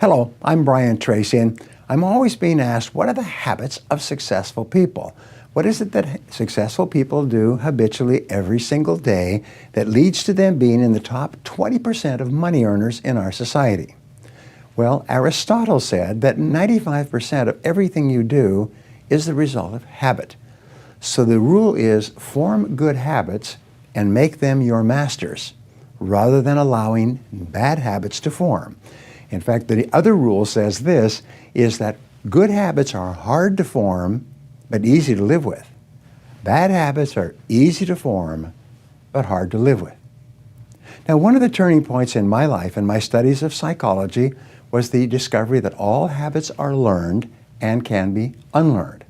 Hello, I'm Tracy, and I'm always being asked, what are the habits of successful people? What is it that successful people do habitually every single day that leads to them being in the top 20% of money earners in our society? Well, Aristotle said that 95% of everything you do is the result of habit. So the rule is form good habits and make them your masters, rather than allowing bad habits to form. In fact, the other rule says this, is that good habits are hard to form, but easy to live with. Bad habits are easy to form, but hard to live with. Now, one of the turning points in my life and my studies of psychology was the discovery that all habits are learned and can be unlearned.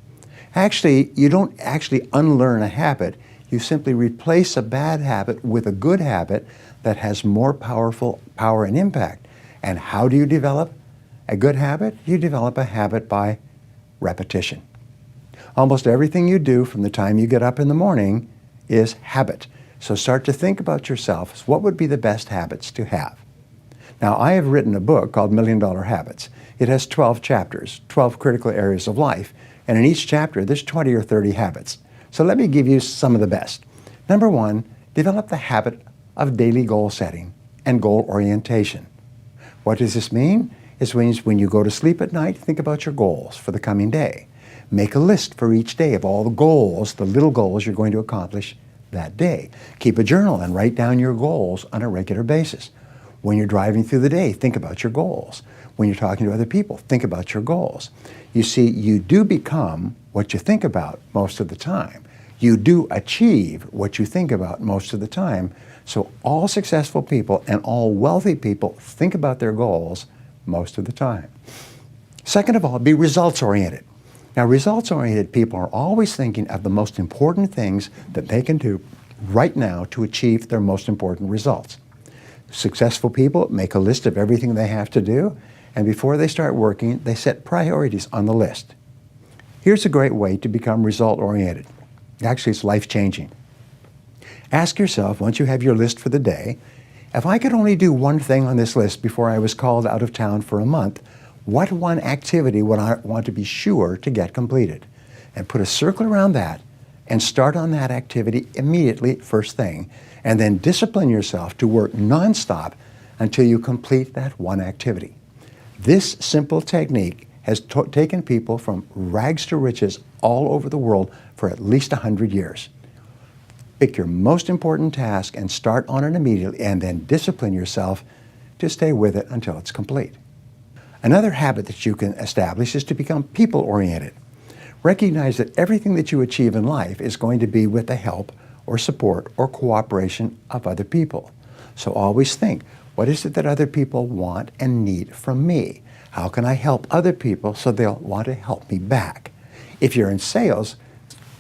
Actually, you don't actually unlearn a habit. You simply replace a bad habit with a good habit that has more power and impact. And how do you develop a good habit? You develop a habit by repetition. Almost everything you do from the time you get up in the morning is habit. So start to think about yourself. What would be the best habits to have? Now, I have written a book called $1 Million Habits. It has 12 chapters, 12 critical areas of life. And in each chapter, there's 20 or 30 habits. So let me give you some of the best. Number one, develop the habit of daily goal setting and goal orientation. What does this mean? It means when you go to sleep at night, think about your goals for the coming day. Make a list for each day of all the goals, the little goals you're going to accomplish that day. Keep a journal and write down your goals on a regular basis. When you're driving through the day, think about your goals. When you're talking to other people, think about your goals. You see, you do become what you think about most of the time. You do achieve what you think about most of the time. So all successful people and all wealthy people think about their goals most of the time. Second of all, be results-oriented. Now, results-oriented people are always thinking of the most important things that they can do right now to achieve their most important results. Successful people make a list of everything they have to do, and before they start working, they set priorities on the list. Here's a great way to become result-oriented. Actually, it's life-changing. Ask yourself, once you have your list for the day, if I could only do one thing on this list before I was called out of town for a month, what one activity would I want to be sure to get completed? And put a circle around that and start on that activity immediately, first thing, and then discipline yourself to work nonstop until you complete that one activity. This simple technique has taken people from rags to riches all over the world for at least 100 years. Pick your most important task and start on it immediately, and then discipline yourself to stay with it until it's complete. Another habit that you can establish is to become people-oriented. Recognize that everything that you achieve in life is going to be with the help or support or cooperation of other people. So always think, what is it that other people want and need from me? How can I help other people so they'll want to help me back? If you're in sales,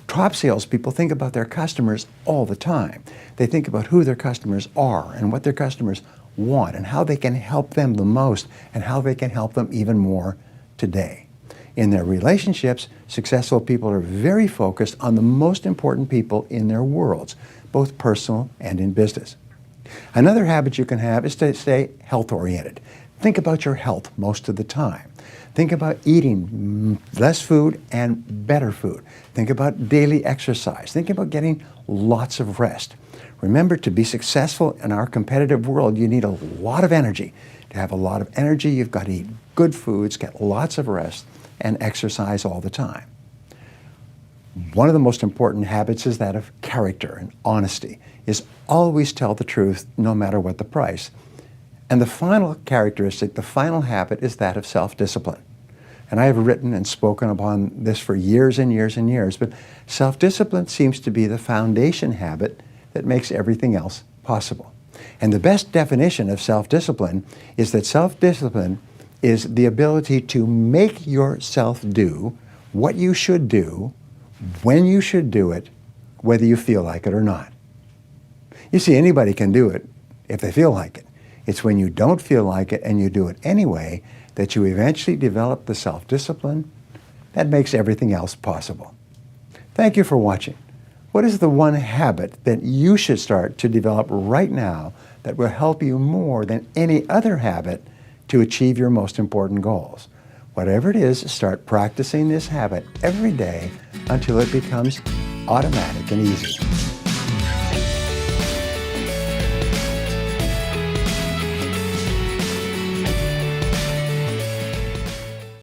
top salespeople think about their customers all the time. They think about who their customers are and what their customers want and how they can help them the most and how they can help them even more today. In their relationships, successful people are very focused on the most important people in their worlds, both personal and in business. Another habit you can have is to stay health-oriented. Think about your health most of the time. Think about eating less food and better food. Think about daily exercise. Think about getting lots of rest. Remember, to be successful in our competitive world, you need a lot of energy. To have a lot of energy, you've got to eat good foods, get lots of rest, and exercise all the time. One of the most important habits is that of character and honesty, is always tell the truth no matter what the price. And the final characteristic, the final habit, is that of self-discipline. And I have written and spoken upon this for years and years and years, but self-discipline seems to be the foundation habit that makes everything else possible. And the best definition of self-discipline is that self-discipline is the ability to make yourself do what you should do, when you should do it, whether you feel like it or not. You see, anybody can do it if they feel like it. It's when you don't feel like it and you do it anyway that you eventually develop the self-discipline that makes everything else possible. Thank you for watching. What is the one habit that you should start to develop right now that will help you more than any other habit to achieve your most important goals. Whatever it is, start practicing this habit every day until it becomes automatic and easy.